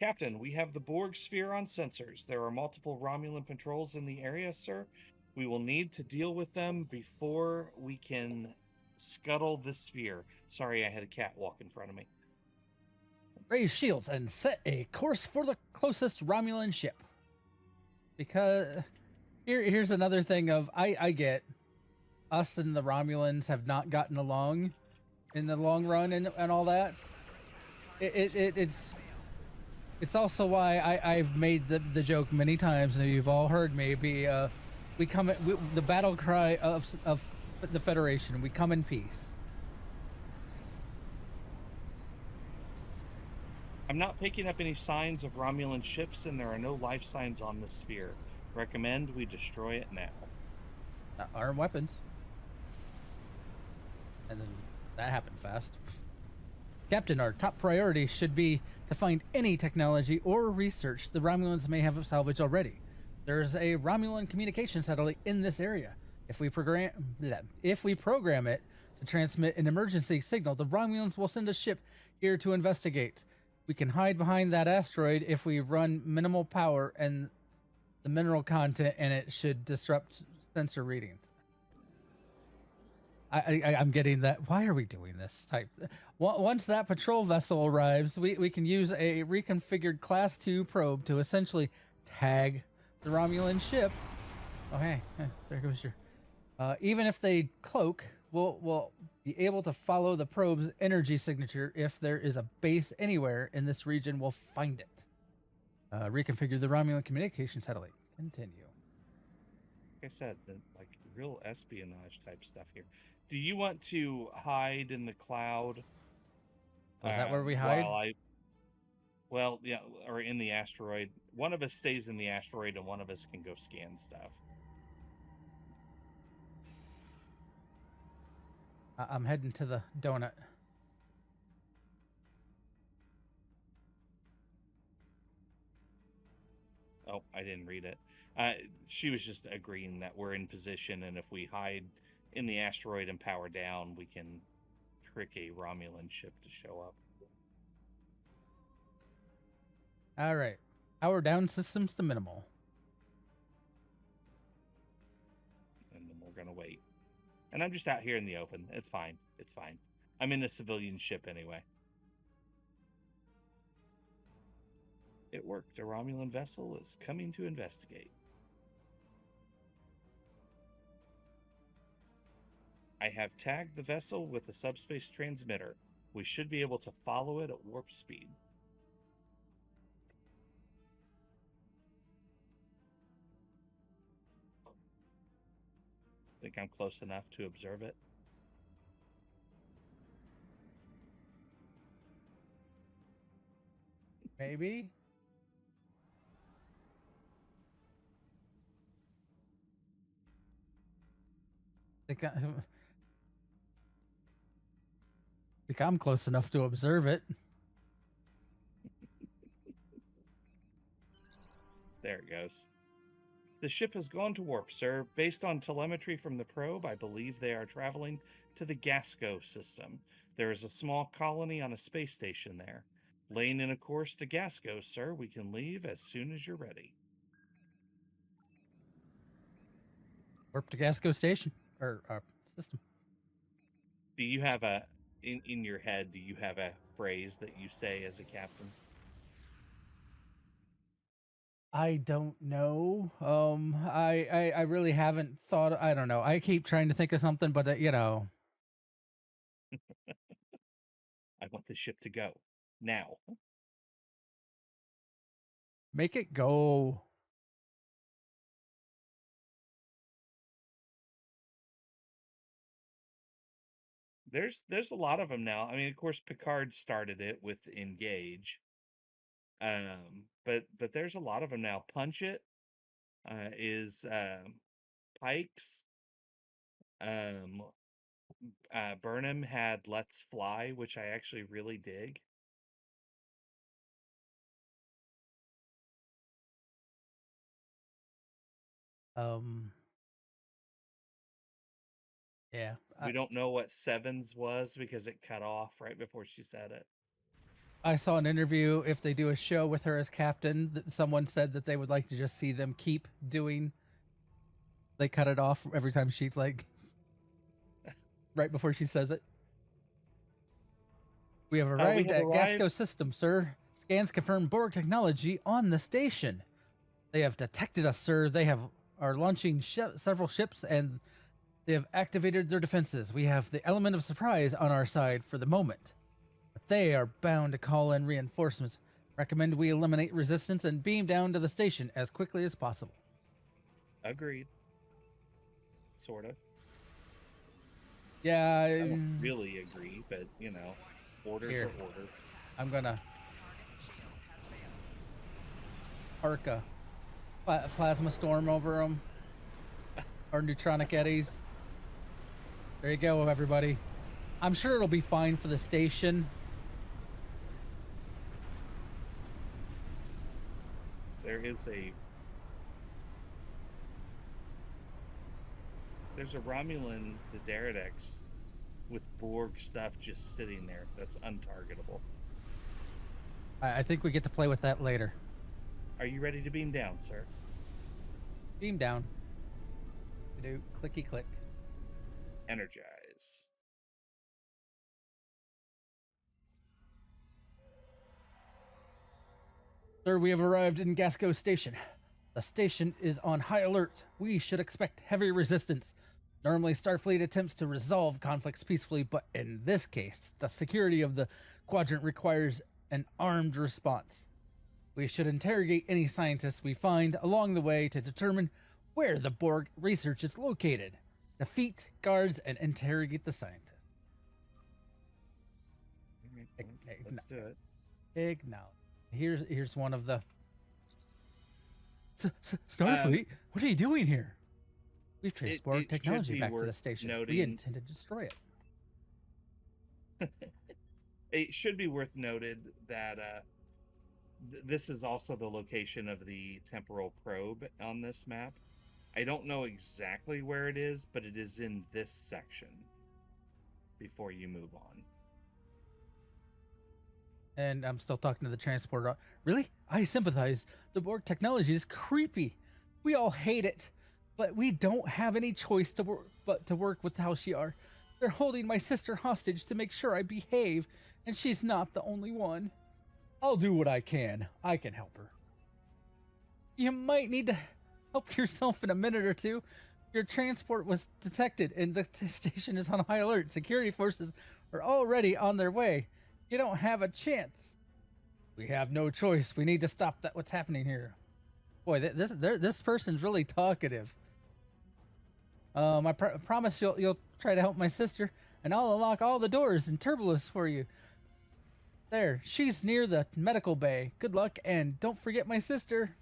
Captain, we have the Borg sphere on sensors. There are multiple Romulan patrols in the area, sir. We will need to deal with them before we can scuttle the sphere. Sorry, I had a cat walk in front of me. Raise shields and set a course for the closest Romulan ship. Because here's another thing of I get us and the Romulans have not gotten along in the long run and all that. It's also why I've made the joke many times, and you've all heard maybe we come the battle cry of the Federation. We come in peace. I'm not picking up any signs of Romulan ships, and there are no life signs on the sphere. Recommend we destroy it now. Arm weapons. And then that happened fast. Captain, our top priority should be to find any technology or research the Romulans may have salvaged already. There's a Romulan communication satellite in this area. If we program it to transmit an emergency signal, the Romulans will send a ship here to investigate. We can hide behind that asteroid if we run minimal power and the mineral content, and it should disrupt sensor readings. I'm getting that. Why are we doing this type? Once that patrol vessel arrives, we can use a reconfigured Class 2 probe to essentially tag the Romulan ship. Oh, hey, there goes your... even if they cloak, we'll be able to follow the probe's energy signature. If there is a base anywhere in this region, we'll find it. Reconfigure the Romulan communication satellite. Continue. Like I said, like real espionage type stuff here. Do you want to hide in the cloud? Is that where we hide? Well, yeah, or in the asteroid. One of us stays in the asteroid, and one of us can go scan stuff. I'm heading to the donut. Oh, I didn't read it. She was just agreeing that we're in position, and if we hide in the asteroid and power down, we can trick a Romulan ship to show up. All right. Power down systems to minimal. And then we're going to wait. And I'm just out here in the open. It's fine. It's fine. I'm in a civilian ship anyway. It worked. A Romulan vessel is coming to investigate. I have tagged the vessel with a subspace transmitter. We should be able to follow it at warp speed. Think I'm close enough to observe it? Maybe. Think I'm close enough to observe it. There it goes. The ship has gone to warp, sir. Based on telemetry from the probe, I believe they are traveling to the Gasco system. There is a small colony on a space station there. Laying in a course to Gasco, sir. We can leave as soon as you're ready. Warp to Gasco station or system. Do you have in your head, do you have a phrase that you say as a captain? I don't know. I really haven't thought. I don't know. I keep trying to think of something, but you know. I want the ship to go now. Make it go. There's a lot of them now. I mean, of course, Picard started it with Engage. But there's a lot of them now. Punch It is Pikes. Burnham had Let's Fly, which I actually really dig. Yeah. We don't know what Sevens was because it cut off right before she said it. I saw an interview. If they do a show with her as captain, someone said that they would like to just see them keep doing. They cut it off every time she's like, right before she says it. We have arrived at Gasco system, sir. Scans confirm Borg technology on the station. They have detected us, sir. They are launching several ships, and they have activated their defenses. We have the element of surprise on our side for the moment. But they are bound to call in reinforcements. Recommend we eliminate resistance and beam down to the station as quickly as possible. Agreed. Sort of. Yeah, I don't really agree, but, you know, orders are orders. I'm gonna arc a plasma storm over them. Or neutronic eddies. There you go, everybody. I'm sure it'll be fine for the station. There's a Romulan, the Derridex, with Borg stuff just sitting there. That's untargetable. I think we get to play with that later. Are you ready to beam down, sir? Beam down. Do clicky click. Energize. Sir, we have arrived in Gasco Station. The station is on high alert. We should expect heavy resistance. Normally, Starfleet attempts to resolve conflicts peacefully, but in this case, the security of the quadrant requires an armed response. We should interrogate any scientists we find along the way to determine where the Borg research is located. Defeat guards and interrogate the scientists. Let's do it. Acknowledge. Here's one of the Starfleet. What are you doing here? We've traced Borg technology back to the station. We intend to destroy it. It should be worth noted that this is also the location of the temporal probe on this map. I don't know exactly where it is, but it is in this section before you move on. And I'm still talking to the transporter. Really? I sympathize. The Borg technology is creepy. We all hate it. But we don't have any choice but to work with Tal Shiar. They're holding my sister hostage to make sure I behave, and she's not the only one. I'll do what I can. I can help her. You might need to help yourself in a minute or two. Your transport was detected, and the station is on high alert. Security forces are already on their way. You don't have a chance. We have no choice. We need to stop that. What's happening here? Boy, this person's really talkative. I promise you'll try to help my sister, and I'll unlock all the doors in Turbulus for you. There, she's near the medical bay. Good luck, and don't forget my sister.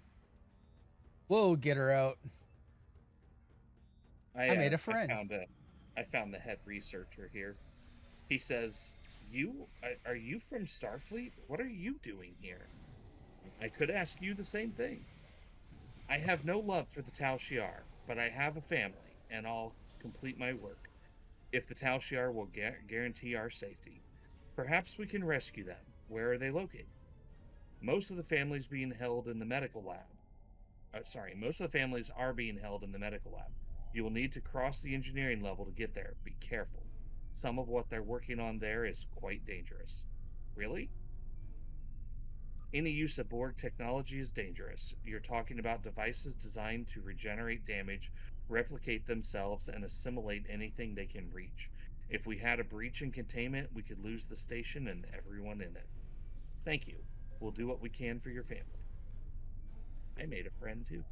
We'll get her out. I made a friend. I found the head researcher here. He says, are you from Starfleet? What are you doing here? I could ask you the same thing. I have no love for the Tal Shiar, but I have a family, and I'll complete my work. If the Tal Shiar will guarantee our safety, perhaps we can rescue them. Where are they located? Most of the families being held in the medical lab. Most of the families are being held in the medical lab. You will need to cross the engineering level to get there. Be careful. Some of what they're working on there is quite dangerous. Really? Any use of Borg technology is dangerous. You're talking about devices designed to regenerate damage, replicate themselves, and assimilate anything they can reach. If we had a breach in containment, we could lose the station and everyone in it. Thank you. We'll do what we can for your family. I made a friend too.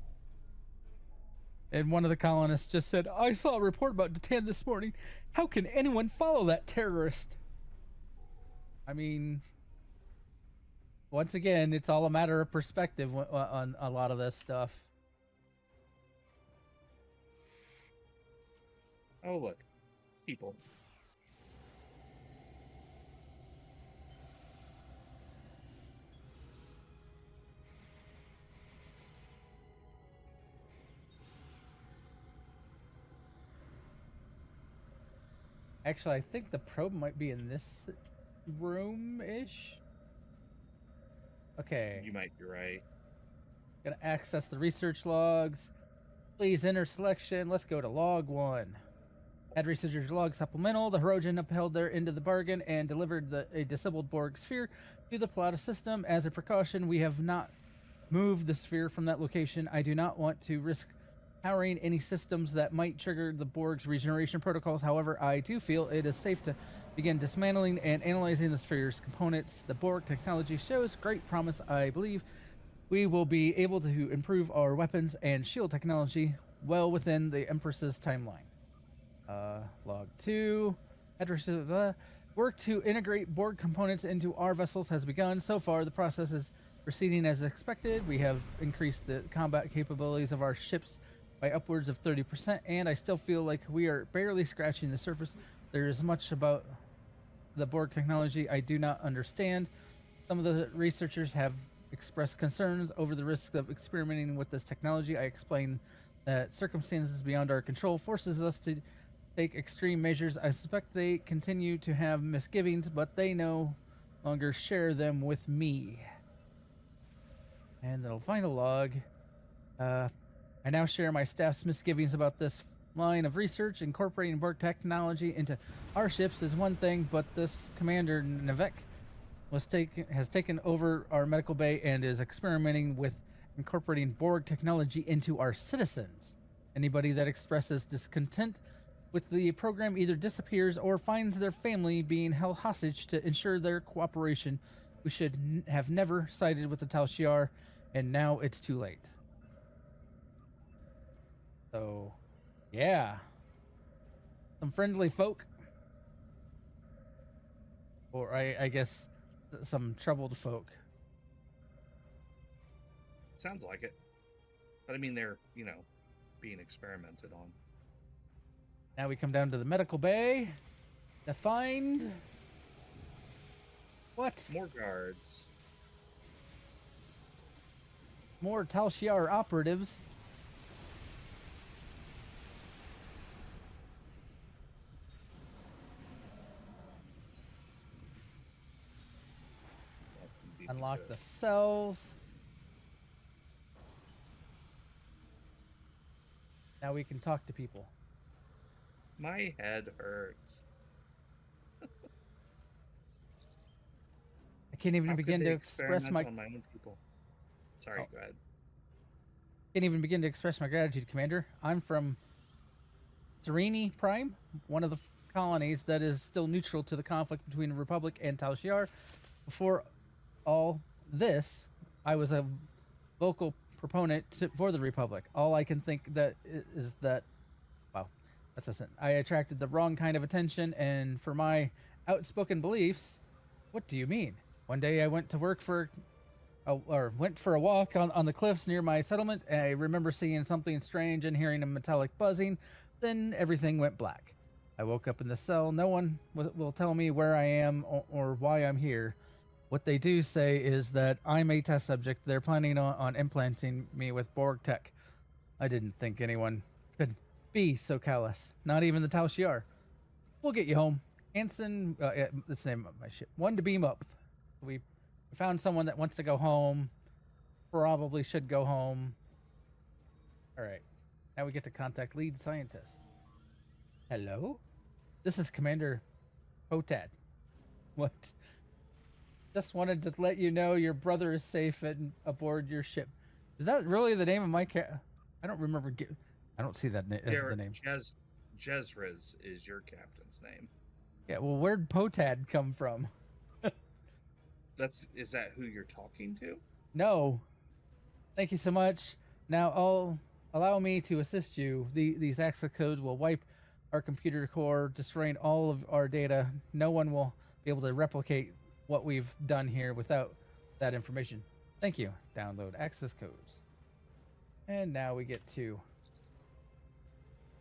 And one of the colonists just said, I saw a report about Datan this morning. How can anyone follow that terrorist? I mean, once again, it's all a matter of perspective on a lot of this stuff. Oh, look. People. Actually, I think the probe might be in this room-ish. Okay. You might be right. Gonna access the research logs. Please enter selection. Let's go to log 1. Add researcher's log supplemental. The Hirogen upheld their end of the bargain and delivered a disabled Borg sphere to the Plata system. As a precaution, we have not moved the sphere from that location. I do not want to risk powering any systems that might trigger the Borg's regeneration protocols. However, I do feel it is safe to begin dismantling and analyzing the sphere's components. The Borg technology shows great promise. I believe we will be able to improve our weapons and shield technology well within the Empress's timeline. Log 2. Work to integrate Borg components into our vessels has begun. So far, the process is proceeding as expected. We have increased the combat capabilities of our ships by upwards of 30%, and I still feel like we are barely scratching the surface. There is much about the Borg technology I do not understand. Some of the researchers have expressed concerns over the risks of experimenting with this technology. I explained that circumstances beyond our control forces us to take extreme measures. I suspect they continue to have misgivings, but they no longer share them with me. And the final log. I now share my staff's misgivings about this line of research. Incorporating Borg technology into our ships is one thing, but this Commander Nevek has taken over our medical bay and is experimenting with incorporating Borg technology into our citizens. Anybody that expresses discontent with the program either disappears or finds their family being held hostage to ensure their cooperation. We should have never sided with the Tal Shiar, and now it's too late. So, yeah. Some friendly folk. Or I guess some troubled folk. Sounds like it. But I mean, they're, being experimented on. Now we come down to the medical bay to find... What? More guards. More Tal Shiar operatives. Unlock the cells. Now we can talk to people. My head hurts. I can't even begin to express my... on my own people. Sorry, go ahead. Can't even begin to express my gratitude, Commander. I'm from Sereni Prime, one of the colonies that is still neutral to the conflict between the Republic and Tal Shiar. Before all this, I was a vocal proponent for the Republic. All I can think that is that, wow, that's a sentence. I attracted the wrong kind of attention, and for my outspoken beliefs, what do you mean? One day I went to work went for a walk on the cliffs near my settlement, and I remember seeing something strange and hearing a metallic buzzing. Then everything went black. I woke up in the cell. No one will tell me where I am or why I'm here. What they do say is that I'm a test subject. They're planning on implanting me with Borg tech. I didn't think anyone could be so callous. Not even the Tal Shiar. We'll get you home. Anson, that's the name of my ship. One to beam up. We found someone that wants to go home. Probably should go home. All right. Now we get to contact lead scientist. Hello? This is Commander Hotad. What? Just wanted to let you know your brother is safe and aboard your ship. Is that really the name of my I don't remember. I don't see that as the name. Jezrez is your captain's name. Yeah, well, where'd Potad come from? Is that who you're talking to? No. Thank you so much. Now, allow me to assist you. These access codes will wipe our computer core, destroying all of our data. No one will be able to replicate what we've done here without that information. Thank you. Download access codes. And now we get to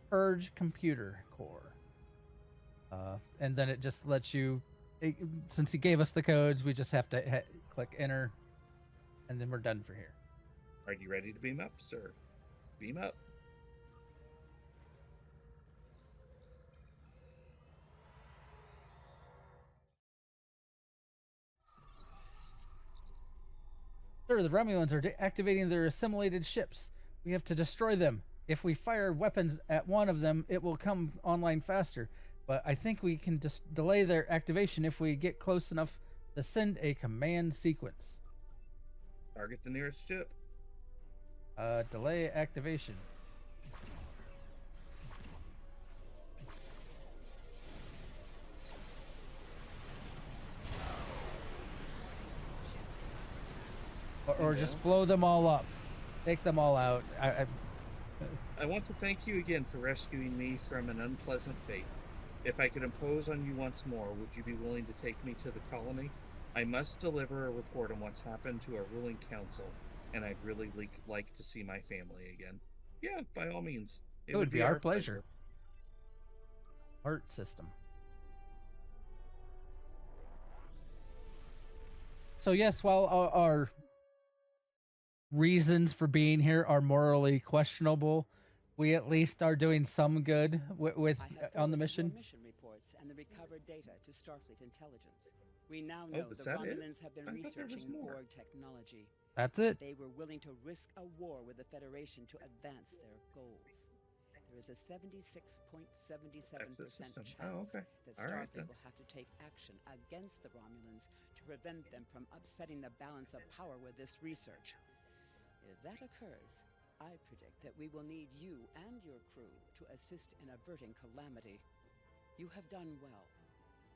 purge computer core. And then it just lets you, since he gave us the codes, we just have to click enter, and then we're done for here. Are you ready to beam up, sir? Beam up. Sir, the Romulans are activating their assimilated ships. We have to destroy them. If we fire weapons at one of them, it will come online faster. But I think we can just delay their activation if we get close enough to send a command sequence. Target the nearest ship. Delay activation. or just blow them all up, take them all out. I want to thank you again for rescuing me from an unpleasant fate. If I could impose on you once more, would you be willing to take me to the colony? I must deliver a report on what's happened to our ruling council, and I'd really like to see my family again. Yeah, by all means. It would be our pleasure. Art system. So yes, while our reasons for being here are morally questionable, we at least are doing some good with on the mission. Mission reports and the recovered data to Starfleet intelligence. We now know the Romulans have been researching Borg technology. That's it. They were willing to risk a war with the Federation to advance their goals. There is a 76.77% chance that Starfleet will have to take action against the Romulans to prevent them from upsetting the balance of power with this research. If that occurs, I predict that we will need you and your crew to assist in averting calamity. You have done well.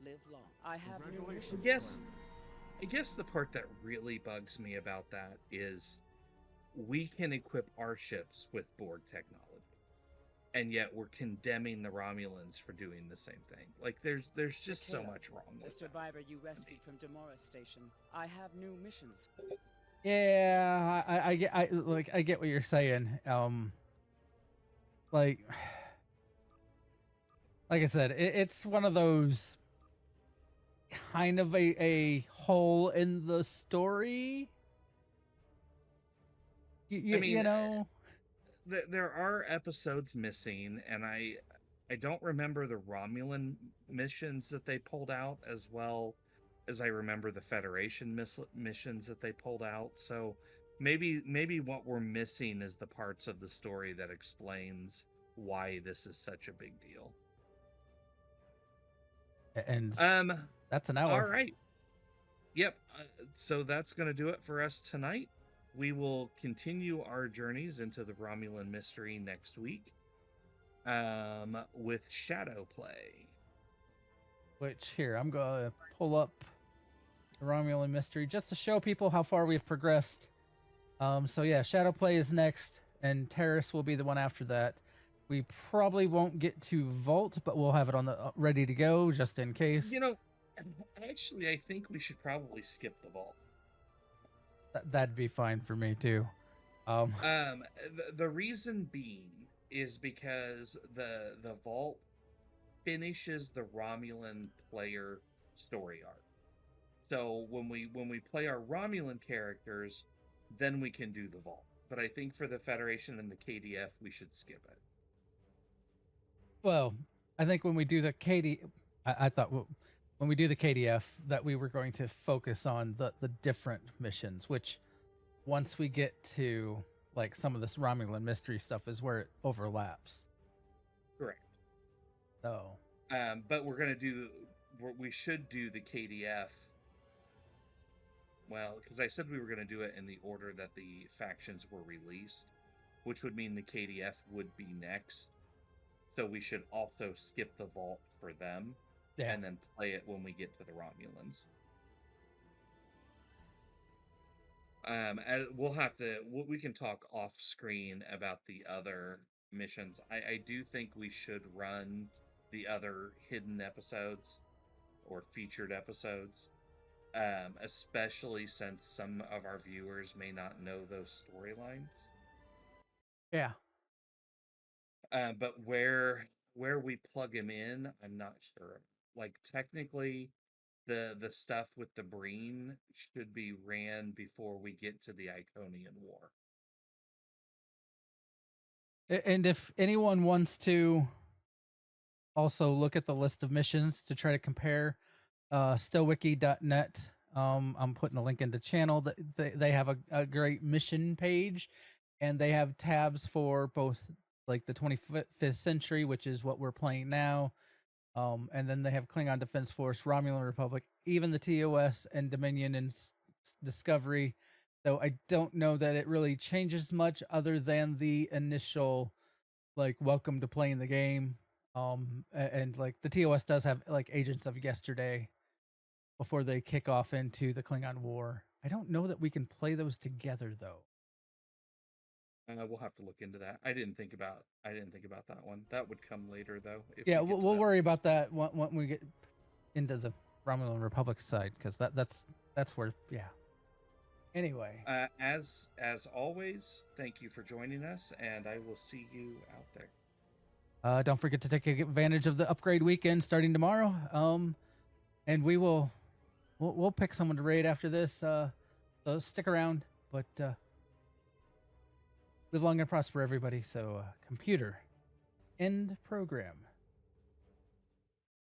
Live long. I have new missions. I guess the part that really bugs me about that is we can equip our ships with Borg technology, and yet we're condemning the Romulans for doing the same thing. Like there's just so much wrong with the survivor you rescued from Demora Station. I have new missions. Yeah, I get what you're saying. Like I said, it's one of those kind of a hole in the story. I mean, you know, there are episodes missing, and I don't remember the Romulan missions that they pulled out as well as I remember the Federation missions that they pulled out. So maybe what we're missing is the parts of the story that explains why this is such a big deal. And that's an hour. All right. Yep. So that's going to do it for us tonight. We will continue our journeys into the Romulan Mystery next week with Shadow Play. Which, here, I'm going to pull up the Romulan Mystery just to show people how far we've progressed. So yeah, Shadow Play is next, and Terrace will be the one after that. We probably won't get to Vault, but we'll have it on the ready to go just in case. You know, actually, I think we should probably skip the Vault. That'd be fine for me too. The reason being is because the Vault finishes the Romulan player story arc. So when we play our Romulan characters, then we can do the Vault. But I think for the Federation and the KDF, we should skip it. Well, I think when we do the I thought when we do the KDF that we were going to focus on the different missions, which once we get to like some of this Romulan mystery stuff is where it overlaps. Correct. So, but we should do the KDF. Well, because I said we were going to do it in the order that the factions were released, which would mean the KDF would be next. So we should also skip the Vault for them, and then play it when we get to the Romulans. We can talk off screen about the other missions. I do think we should run the other hidden episodes or featured episodes, especially since some of our viewers may not know those storylines. Yeah. But where we plug him in, I'm not sure. Like technically, the stuff with the Breen should be ran before we get to the Iconian War. And if anyone wants to also look at the list of missions to try to compare, stowwiki.net, I'm putting a link in the channel. That they have a great mission page, and they have tabs for both like the 25th century, which is what we're playing now. And then they have Klingon Defense Force, Romulan Republic, even the TOS and Dominion and Discovery. Though I don't know that it really changes much other than the initial, like, welcome to playing the game. And like the TOS does have like Agents of Yesterday before they kick off into the Klingon War. I don't know that we can play those together though. We'll have to look into that. I didn't think about that one. That would come later though. If Yeah, we get to we'll that. worry about that when we get into the Romulan Republic side, because that's where, yeah. Anyway, As always, thank you for joining us, and I will see you out there. don't forget to take advantage of the upgrade weekend starting tomorrow. And we'll pick someone to raid after this. So stick around, but live long and prosper, everybody. So computer, end program.